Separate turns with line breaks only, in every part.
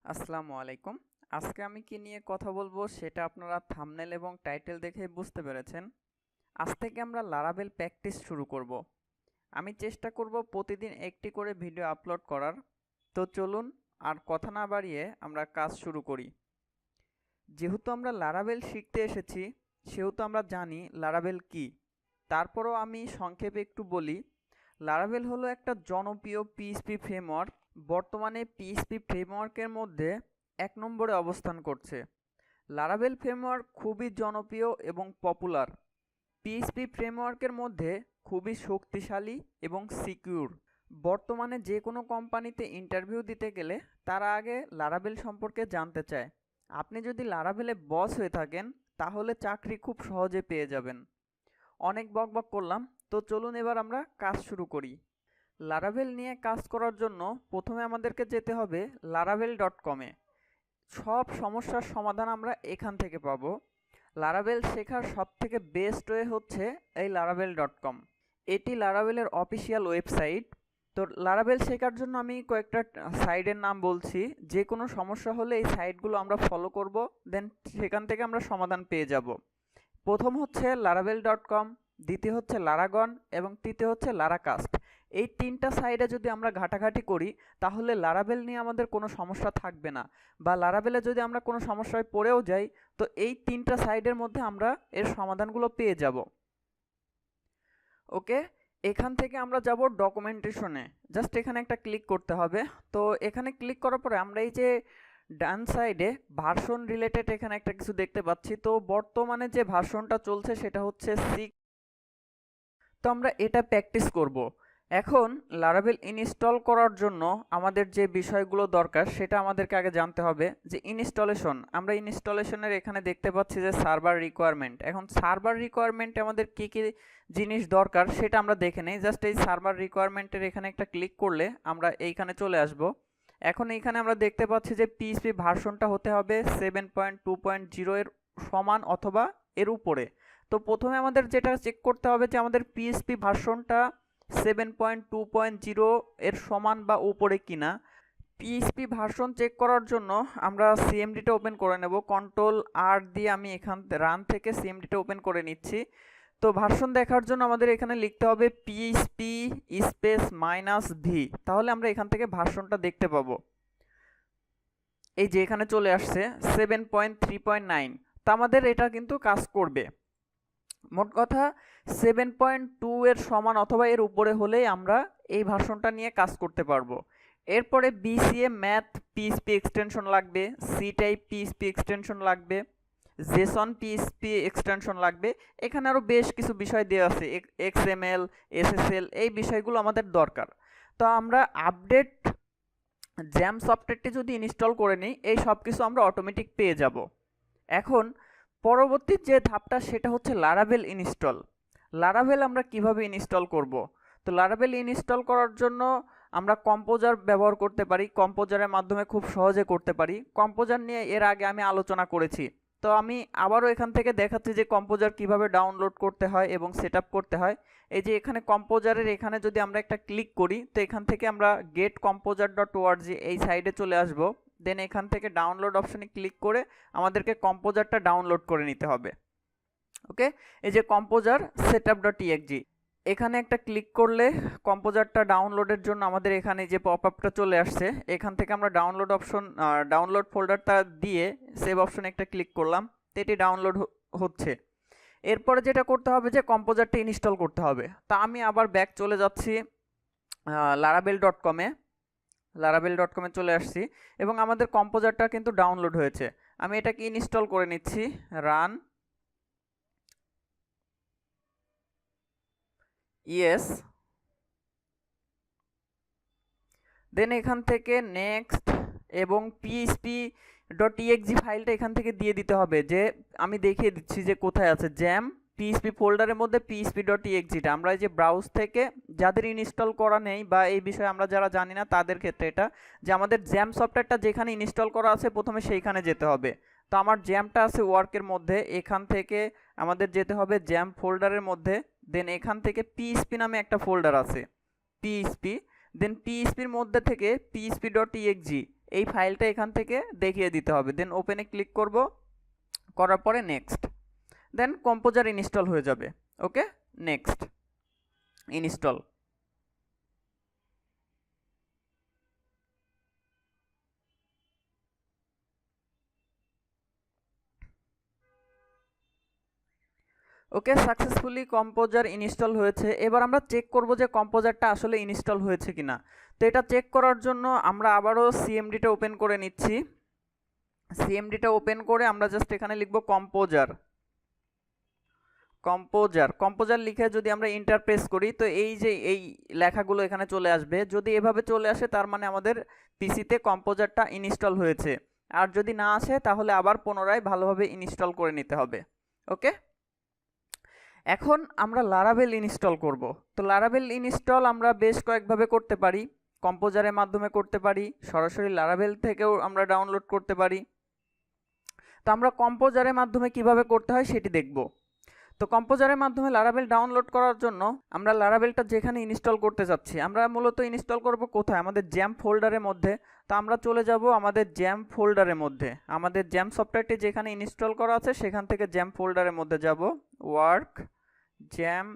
আসসালামু আলাইকুম। আজকে আমি কি নিয়ে কথা বলবো সেটা আপনারা থাম্বনেল এবং টাইটেল দেখে বুঝতে পেরেছেন। আজ থেকে আমরা লারাভেল প্র্যাকটিস শুরু করব। আমি চেষ্টা করব প্রতিদিন একটি করে ভিডিও আপলোড করার। তো চলুন আর কথা না বাড়িয়ে আমরা কাজ শুরু করি। যেহেতু আমরা লারাভেল শিখতে এসেছি সেহেতু আমরা জানি লারাভেল কি। তারপরও আমি সংক্ষেপে একটু বলি। লারাভেল হলো একটা জনপ্রিয় পিএইচপি ফ্রেমওয়ার্ক। বর্তমানে পিএইচপি ফ্রেমওয়ার্কের মধ্যে ১ নম্বরে অবস্থান করছে। লারাভেল ফ্রেমওয়ার্ক খুবই জনপ্রিয় এবং পপুলার। পিএইচপি ফ্রেমওয়ার্কের মধ্যে খুবই শক্তিশালী এবং সিকিউর। বর্তমানে যে কোনো কোম্পানিতে ইন্টারভিউ দিতে গেলে তারা আগে লারাভেল সম্পর্কে জানতে চায়। আপনি যদি লারাভেলে বস হয়ে থাকেন তাহলে চাকরি খুব সহজে পেয়ে যাবেন। অনেক বকবক করলাম, তো চলুন এবার আমরা কাজ শুরু করি। লারাভেল নিয়ে কাজ করার জন্য প্রথমে আমাদেরকে যেতে হবে laravel.com-এ। সব সমস্যার সমাধান আমরা এখান থেকে পাবো। লারাভেল শেখার সবথেকে বেস্ট ওয়ে হচ্ছে এই laravel.com। এটি লারাভেলের অফিসিয়াল ওয়েবসাইট। তো লারাভেল শেখার জন্য আমি কয়েকটা সাইটের নাম বলছি। যে কোনো সমস্যা হলে এই সাইটগুলো আমরা ফলো করব, দেন সেখান থেকে আমরা সমাধান পেয়ে যাব। প্রথম হচ্ছে laravel.com, দ্বিতীয় হচ্ছে লারাগন এবং তৃতীয় হচ্ছে লারাকাস্ট। এই তিনটা সাইটে যদি আমরা ঘাটাঘাটি করি তাহলে লারাভেল নিয়ে আমাদের কোনো সমস্যা থাকবে না, বা লারাভেলে যদি আমরা কোনো সমস্যায় পড়েও যাই তো এই তিনটা সাইটের মধ্যে আমরা এর সমাধানগুলো পেয়ে যাব। ওকে, এখান থেকে আমরা যাব ডকুমেন্টেশনে। জাস্ট এখানে একটা ক্লিক করতে হবে। তো এখানে ক্লিক করার পরে আমরা এই যে ডান সাইডে ভার্সন রিলেটেড এখানে একটা কিছু দেখতে পাচ্ছি। তো বর্তমানে যে ভার্সনটা চলছে সেটা হচ্ছে 6। তো আমরা এটা প্র্যাকটিস করব। এখন লারাভেল ইনস্টল করার জন্য আমাদের যে বিষয়গুলো দরকার সেটা আমাদেরকে আগে জানতে হবে। যে ইনস্টলেশন, আমরা ইনস্টলেশনের এখানে দেখতে পাচ্ছি যে সার্ভার রিকোয়ারমেন্ট। এখন সার্ভার রিকোয়ারমেন্টে আমাদের কী কী জিনিস দরকার সেটা আমরা দেখে নেই। জাস্ট এই সার্ভার রিকোয়ারমেন্টের এখানে একটা ক্লিক করলে আমরা এইখানে চলে আসব। এখন এইখানে আমরা দেখতে পাচ্ছি যে পিএইচপি ভার্সনটা হতে হবে 7.2.0 এর সমান অথবা এর উপরে। তো প্রথমে আমাদের যেটা চেক করতে হবে যে আমাদের পিএইচপি ভার্সনটা 7.2.0 এর সমান বা উপরে কিনা। পিএইচপি ভার্সন চেক করার জন্য আমরা সিএমডিটা ওপেন করে নেব। Ctrl+R দিয়ে আমি এখান রান থেকে সিএমডিটা ওপেন করে নিচ্ছি। তো ভার্সন দেখার জন্য আমাদের এখানে লিখতে হবে পিএইচপি -v। তাহলে আমরা এখান থেকে ভার্সনটা দেখতে পাবো। এই যে এখানে চলে আসছে 7.3.9। তো আমাদের এটা কিন্তু কাজ করবে। মোট কথা 7.2 এর সমান অথবা এর উপরে হলেই আমরা এই ভার্সনটা নিয়ে কাজ করতে পারবো। এরপরে বিসিএ ম্যাথ পিএইচপি এক্সটেনশন লাগবে, সি টাইপ পিএইচপি এক্সটেনশন লাগবে, জেসন পিএইচপি এক্সটেনশন লাগবে। এখানে আরও বেশ কিছু বিষয় দেওয়া আছে, এক্সএমএল, এসএসএল, এই বিষয়গুলো আমাদের দরকার। তো আমরা আপডেট জ্যাম সফটওয়্যারটি যদি ইনস্টল করে নিই এই সব কিছু আমরা অটোমেটিক পেয়ে যাব। এখন পরবর্তী যে ধাপটা সেটা হচ্ছে লারাভেল ইনস্টল। লারাভেল আমরা কিভাবে ইনস্টল করব? তো লারাভেল ইনস্টল করার জন্য আমরা কম্পোজার ব্যবহার করতে পারি। কম্পোজারের মাধ্যমে খুব সহজে করতে পারি। কম্পোজার নিয়ে এর আগে আমি আলোচনা করেছি। তো আমি আবারও এখান থেকে দেখাচ্ছি যে কম্পোজার কিভাবে ডাউনলোড করতে হয় এবং সেটআপ করতে হয়। এই যে এখানে কম্পোজারের এখানে যদি আমরা একটা ক্লিক করি তো এখান থেকে আমরা getcomposer.org এই সাইডে চলে আসব। দেন এখান থেকে ডাউনলোড অপশনে ক্লিক করে আমাদেরকে কম্পোজারটা ডাউনলোড করে নিতে হবে। ওকে, এই যে কম্পোজার setup.exe, এখানে একটা ক্লিক করলে কম্পোজারটা ডাউনলোডের জন্য আমাদের এখানে যে পপ আপটা চলে আসছে এখান থেকে আমরা ডাউনলোড অপশন ডাউনলোড ফোল্ডারটা দিয়ে সেভ অপশনে একটা ক্লিক করলাম। তো এটি ডাউনলোড হচ্ছে। এরপরে যেটা করতে হবে যে কম্পোজারটা ইনস্টল করতে হবে। তা আমি আবার ব্যাক চলে যাচ্ছি laravel.com-এ। laravel.com-এ চলে আসছি এবং আমাদের কম্পোজারটা কিন্তু ডাউনলোড হয়েছে। আমি এটাকে ইনস্টল করে নিচ্ছি। রান, ইয়েস, দেন এখান থেকে নেক্সট এবং php.exe ফাইলটা এখান থেকে দিয়ে দিতে হবে। যে আমি দেখিয়ে দিচ্ছি যে কোথায় আছে জ্যাম পিএইচপি ফোল্ডারের মধ্যে php.exe-টা। আমরা এই যে ব্রাউজ থেকে যাদের ইনস্টল করা নেই বা এই বিষয়ে আমরা যারা জানি না তাদের ক্ষেত্রে এটা, যে আমাদের জ্যাম সফটওয়্যারটা যেখানে ইনস্টল করা আছে প্রথমে সেইখানে যেতে হবে। তো আমার জ্যামটা আছে ওয়ার্কের মধ্যে, এখান থেকে আমাদের যেতে হবে জ্যাম ফোল্ডারের মধ্যে। দেন এখান থেকে পিএইচপি নামে একটা ফোল্ডার আছে, পিএইচপি। দেন পিএইচপির মধ্যে থেকে php.exe এই ফাইলটা এখান থেকে দেখিয়ে দিতে হবে। দেন ওপেনে ক্লিক করব, করার পরে নেক্সট, দেন কম্পোজার ইনস্টল হয়ে যাবে। ওকে, নেক্সট, ইনস্টল। ওকে, সাকসেসফুলি কম্পোজার ইনস্টল হয়েছে। এবার আমরা চেক করব যে কম্পোজারটা আসলে ইনস্টল হয়েছে কিনা। তো এটা চেক করার জন্য আমরা আবারও সিএমডিটা ওপেন করে নিচ্ছি। সিএমডিটা ওপেন করে আমরা জাস্ট এখানে লিখব কম্পোজার। কম্পোজার লিখে যদি আমরা এন্টার প্রেস করি তো এই যে এই লেখাগুলো এখানে চলে আসবে। যদি এভাবে চলে আসে তার মানে আমাদের পিসিতে কম্পোজারটা ইনস্টল হয়েছে। আর যদি না আসে তাহলে আবার পুনরায় ভালোভাবে ইনস্টল করে নিতে হবে। ওকে, এখন আমরা লারাভেল ইনস্টল করব। তো লারাভেল ইনস্টল আমরা বেশ কয়েকভাবে করতে পারি। কম্পোজারের মাধ্যমে করতে পারি, সরাসরি লারাভেল থেকেও আমরা ডাউনলোড করতে পারি। তো আমরা কম্পোজারের মাধ্যমে কিভাবে করতে হয় সেটি দেখব। তো কম্পোজারের মাধ্যমে লারাভেল ডাউনলোড করার জন্য আমরা লারাভেলটা যেখানে ইনস্টল করতে যাচ্ছি, আমরা মূলত ইনস্টল করব কোথায়, আমাদের জ্যাম ফোল্ডারের মধ্যে। তো আমরা চলে যাব আমাদের জ্যাম ফোল্ডারের মধ্যে, আমাদের জ্যাম সফটওয়্যারটি যেখানে ইনস্টল করা আছে সেখান থেকে জ্যাম ফোল্ডারের মধ্যে যাব, ওয়ার্ক জ্যাম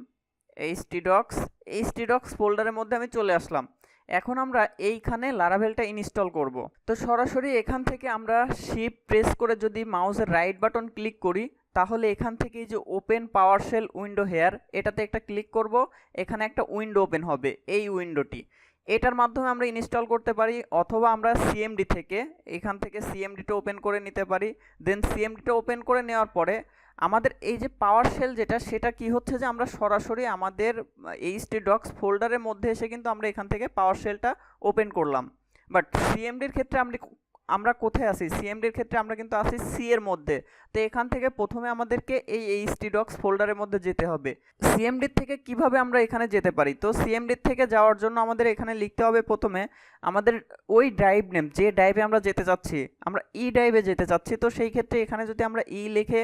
htdocs ফোল্ডারের মধ্যে আমি চলে আসলাম। এখন আমরা এইখানে লারাভেলটা ইনস্টল করব। তো সরাসরি এখান থেকে আমরা শিফট প্রেস করে যদি মাউসের রাইট বাটন ক্লিক করি তাহলে এখান থেকে এই যে ওপেন পাওয়ারশেল উইন্ডো হেয়ার এটাতে একটা ক্লিক করব। এখানে একটা উইন্ডো ওপেন হবে, এই উইন্ডোটি, এটার মাধ্যমে আমরা ইনস্টল করতে পারি, অথবা আমরা সিএমডি থেকে এখান থেকে সিএমডিটা ওপেন করে নিতে পারি। দেন সিএমডিটা ওপেন করে নেওয়ার পরে আমাদের এই যে পাওয়ার শেল যেটা, সেটা কি হচ্ছে যে আমরা সরাসরি আমাদের htdocs ফোল্ডারের মধ্যে এসে কিন্তু আমরা এখান থেকে পাওয়ার শেলটা ওপেন করলাম। বাট সিএমডির ক্ষেত্রে আমরা কোথায় আছি, সিএমডির ক্ষেত্রে আমরা কিন্তু আছি সি এর মধ্যে। তো এখান থেকে প্রথমে আমাদেরকে এই htdocs ফোল্ডারের মধ্যে যেতে হবে। সিএমডির থেকে কিভাবে আমরা এখানে যেতে পারি, তো সিএমডির থেকে যাওয়ার জন্য আমাদের এখানে লিখতে হবে প্রথমে আমাদের ওই ড্রাইভ নেম, যে ড্রাইভে আমরা যেতে চাচ্ছি, আমরা ই ড্রাইভে যেতে চাচ্ছি। তো সেই ক্ষেত্রে এখানে যদি আমরা ই লিখে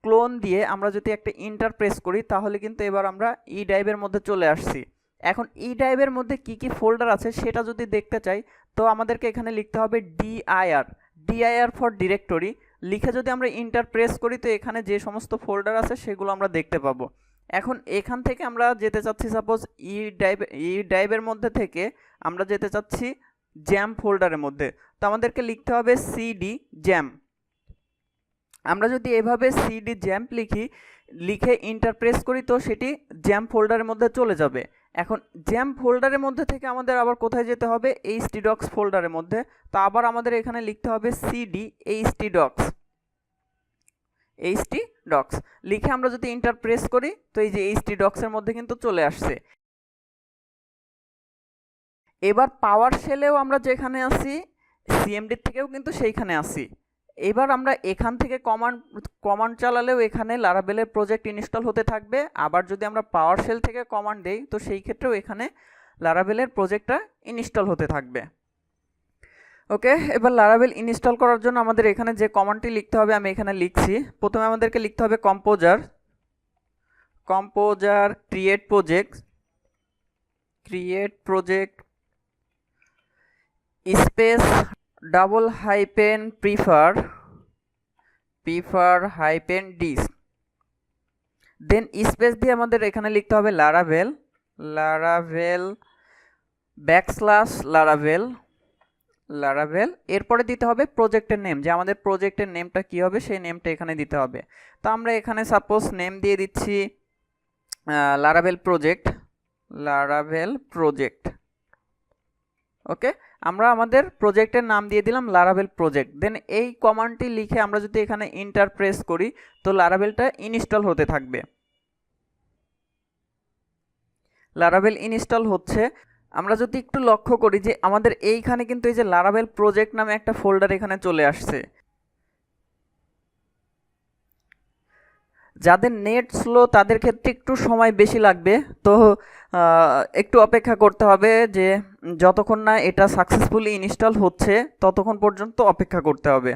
ক্লোন দিয়ে আমরা যদি একটা ইন্টার প্রেস করি তাহলে কিন্তু এবার আমরা ই ড্রাইভের মধ্যে চলে আসছি। এখন ই ড্রাইভের মধ্যে কি কি ফোল্ডার আছে সেটা যদি দেখতে চাই তো আমাদেরকে এখানে লিখতে হবে ডিআইআর ফর ডিরেক্টরি লিখে যদি আমরা ইন্টার প্রেস করি তো এখানে যে সমস্ত ফোল্ডার আছে সেগুলো আমরা দেখতে পাবো। এখন এখান থেকে আমরা যেতে চাচ্ছি সাপোজ ই ড্রাইভের মধ্যে থেকে আমরা যেতে চাচ্ছি জ্যাম ফোল্ডারের মধ্যে। তো আমাদেরকে লিখতে হবে সিডি জ্যাম। আমরা যদি এভাবে সিডি জ্যাম্প লিখে ইন্টার প্রেস করি তো সেটি জ্যাম ফোল্ডারের মধ্যে চলে যাবে। এখন জ্যাম ফোল্ডারের মধ্যে থেকে আমাদের আবার কোথায় যেতে হবে, htdocs ফোল্ডারের মধ্যে। তো আবার আমাদের এখানে লিখতে হবে সিডি htdocs লিখে আমরা যদি ইন্টার প্রেস করি তো এই যে htdocs এর মধ্যে কিন্তু চলে আসছে। এবার পাওয়ার শেলেও আমরা যেখানে আছি সিএমডির থেকেও কিন্তু সেইখানে আছি। এবার আমরা এখান থেকে কমান্ড চালালেও এখানে লারাভেলের প্রজেক্ট ইনস্টল হতে থাকবে। আবার যদি আমরা পাওয়ার শেল থেকে কমান্ড দেই তো সেই ক্ষেত্রেও এখানে লারাভেলের প্রজেক্টটা ইনস্টল হতে থাকবে। ওকে, এবার লারাভেল ইনস্টল করার জন্য আমাদের এখানে যে কমান্ডটি লিখতে হবে আমি এখানে লিখছি। প্রথমে আমাদেরকে লিখতে হবে composer create project space double hyphen prefer disk, then space দিয়ে আমাদের এখানে লিখতে হবে লারাভেল ব্যাকস্ল্যাশ লারাভেল এরপরে দিতে হবে প্রজেক্টের নেম, যে আমাদের প্রজেক্টের নেমটা কি হবে সেই নেমটা এখানে দিতে হবে। তো আমরা এখানে সাপোজ নেম দিয়ে দিচ্ছি লারাভেল প্রজেক্ট। ওকে, আমরা আমাদের প্রজেক্টের নাম দিয়ে দিলাম লারাভেল প্রজেক্ট। দেন এই কমান্ডটি লিখে আমরা যদি এখানে ইন্টার প্রেস করি তো লারাভেলটা ইনস্টল হতে থাকবে। লারাভেল ইনস্টল হচ্ছে। আমরা যদি একটু লক্ষ্য করি যে আমাদের এইখানে কিন্তু এই যে লারাভেল প্রজেক্ট নামে একটা ফোল্ডার এখানে চলে আসছে। যাদের নেট স্লো তাদের ক্ষেত্রে একটু সময় বেশি লাগবে, তো একটু অপেক্ষা করতে হবে, যে যতক্ষণ না এটা সাকসেসফুলি ইনস্টল হচ্ছে ততক্ষণ পর্যন্ত অপেক্ষা করতে হবে।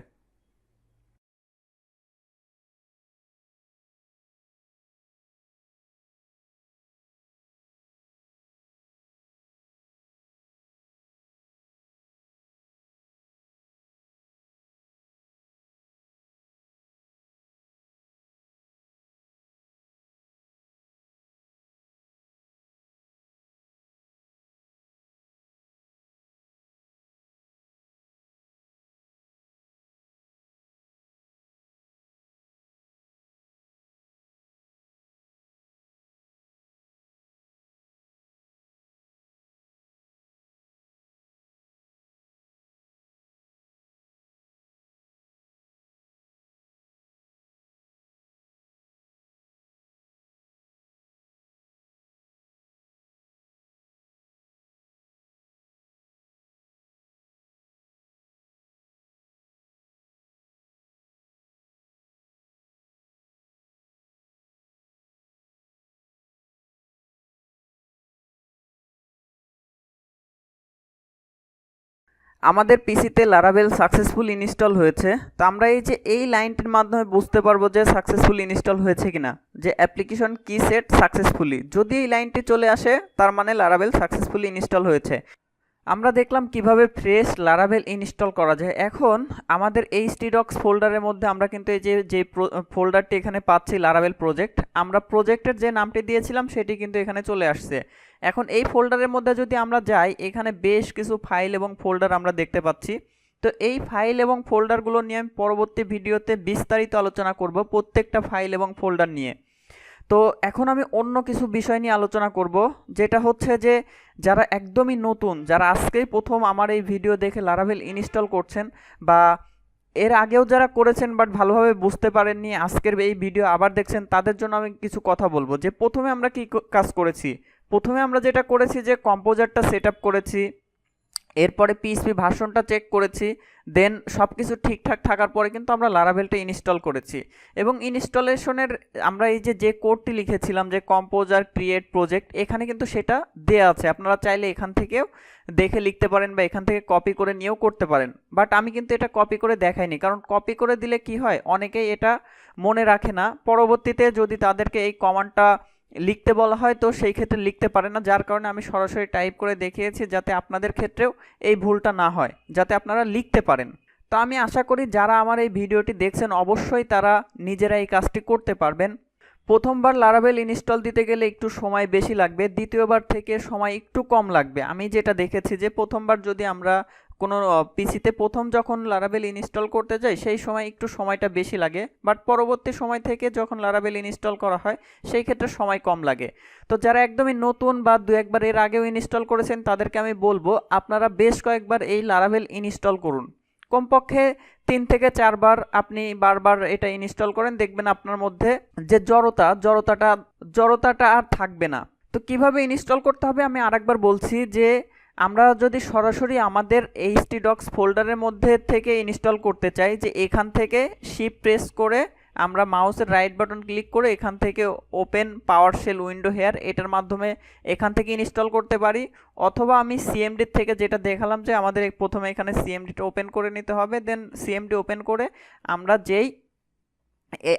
আমাদের পিসিতে লারাভেল সাকসেসফুল ইনস্টল হয়েছে। তো আমরা এই যে এই লাইনটির মাধ্যমে বুঝতে পারবো যে সাকসেসফুল ইনস্টল হয়েছে কিনা, যে অ্যাপ্লিকেশন কি সেট সাকসেসফুলি। যদি এই লাইনটি চলে আসে তার মানে লারাভেল সাকসেসফুলি ইনস্টল হয়েছে। আমরা দেখলাম কিভাবে ফ্রেশ লারাভেল ইনস্টল করা যায়। এখন আমাদের এই htdocs ফোল্ডারের মধ্যে আমরা কিন্তু এই যে ফোল্ডারটি এখানে পাচ্ছি লারাভেল প্রজেক্ট, আমরা প্রজেক্টের যে নামটি দিয়েছিলাম সেটি কিন্তু এখানে চলে আসছে। এখন এই ফোল্ডারের মধ্যে যদি আমরা যাই, এখানে বেশ কিছু ফাইল এবং ফোল্ডার আমরা দেখতে পাচ্ছি। তো এই ফাইল এবং ফোল্ডারগুলো নিয়ে আমি পরবর্তী ভিডিওতে বিস্তারিত আলোচনা করব, প্রত্যেকটা ফাইল এবং ফোল্ডার নিয়ে। তো এখন আমি অন্য কিছু বিষয় নিয়ে আলোচনা করব, যেটা হচ্ছে যে যারা একদমই নতুন, যারা আজকেই প্রথম আমার এই ভিডিও দেখে লারাভেল ইনস্টল করছেন, বা এর আগেও যারা করেছেন বাট ভালোভাবে বুঝতে পারেননি, আজকের এই ভিডিও আবার দেখছেন, তাদের জন্য আমি কিছু কথা বলবো। যে প্রথমে আমরা কি কাজ করেছি, প্রথমে আমরা যেটা করেছি যে কম্পোজারটা সেট আপ করেছি, এরপরে পিএইচপি ভার্সনটা চেক করেছি, দেন সব কিছু ঠিকঠাক থাকার পরে কিন্তু আমরা লারাভেলটা ইনস্টল করেছি। এবং ইনস্টলেশনের আমরা এই যে কোডটি লিখেছিলাম যে কম্পোজার ক্রিয়েট প্রজেক্ট, এখানে কিন্তু সেটা দেয়া আছে। আপনারা চাইলে এখান থেকেও দেখে লিখতে পারেন বা এখান থেকে কপি করে নিয়েও করতে পারেন। বাট আমি কিন্তু এটা কপি করে দেখাইনি, কারণ কপি করে দিলে কি হয়, অনেকেই এটা মনে রাখে না, পরবর্তীতে যদি তাদেরকে এই কমান্ডটা লিখতে বলা হয় তো সেই ক্ষেত্রে লিখতে পারে না। যার কারণে আমি সরাসরি টাইপ করে দেখিয়েছি, যাতে আপনাদের ক্ষেত্রেও এই ভুলটা না হয়, যাতে আপনারা লিখতে পারেন। তো আমি আশা করি যারা আমার এই ভিডিওটি দেখছেন অবশ্যই তারা নিজেরা এই কাজটি করতে পারবেন। প্রথমবার লারাভেল ইনস্টল দিতে গেলে একটু সময় বেশি লাগবে, দ্বিতীয়বার থেকে সময় একটু কম লাগবে। আমি যেটা দেখেছি যে প্রথমবার যদি আমরা কোনো পিসিতে প্রথম যখন লারাভেল ইনস্টল করতে যাই সেই সময় একটু সময়টা বেশি লাগে, বাট পরবর্তী সময় থেকে যখন লারাভেল ইনস্টল করা হয় সেই ক্ষেত্রে সময় কম লাগে। তো যারা একদমই নতুন বা দু একবার এর আগেও ইনস্টল করেছেন তাদেরকে আমি বলবো আপনারা বেশ কয়েকবার এই লারাভেল ইনস্টল করুন। কমপক্ষে 3 থেকে 4 বার আপনি বারবার এটা ইনস্টল করেন, দেখবেন আপনার মধ্যে যে জড়তাটা আর থাকবে না। তো কিভাবে ইনস্টল করতে হবে আমি আরেকবার বলছি, যে আমরা যদি সরাসরি আমাদের htdocs ফোল্ডারের মধ্যে থেকে ইনস্টল করতে চাই, যে এখান থেকে শিফট প্রেস করে আমরা মাউসের রাইট বাটন ক্লিক করে এখান থেকে ওপেন পাওয়ারশেল উইন্ডো হেয়ার, এটার মাধ্যমে এখান থেকে ইনস্টল করতে পারি। অথবা আমি সিএমডি থেকে যেটা দেখালাম, যে আমাদের প্রথমে এখানে সিএমডিটা ওপেন করে নিতে হবে, দেন সিএমডি ওপেন করে আমরা যেই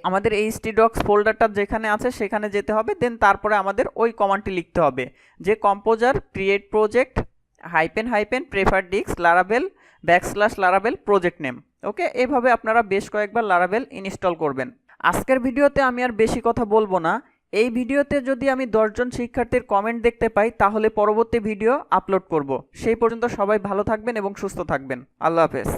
আমাদের htdocs ফোল্ডারটা যেখানে আছে সেখানে যেতে হবে, দেন তারপরে আমাদের ওই কমান্ডটি লিখতে হবে যে composer create project -- prefer disk Laravel \Laravel project name. Okay, এভাবে আপনারা বেশ কয়েকবার লারাভেল ইনস্টল করবেন। আজকের ভিডিওতে আমি আর বেশি কথা বলবো না। এই ভিডিওতে যদি আমি 10 জন শিক্ষার্থীর কমেন্ট দেখতে পাই তাহলে পরবর্তী ভিডিও আপলোড করব। সেই পর্যন্ত সবাই ভালো থাকবেন এবং সুস্থ থাকবেন। আল্লাহ হাফেজ।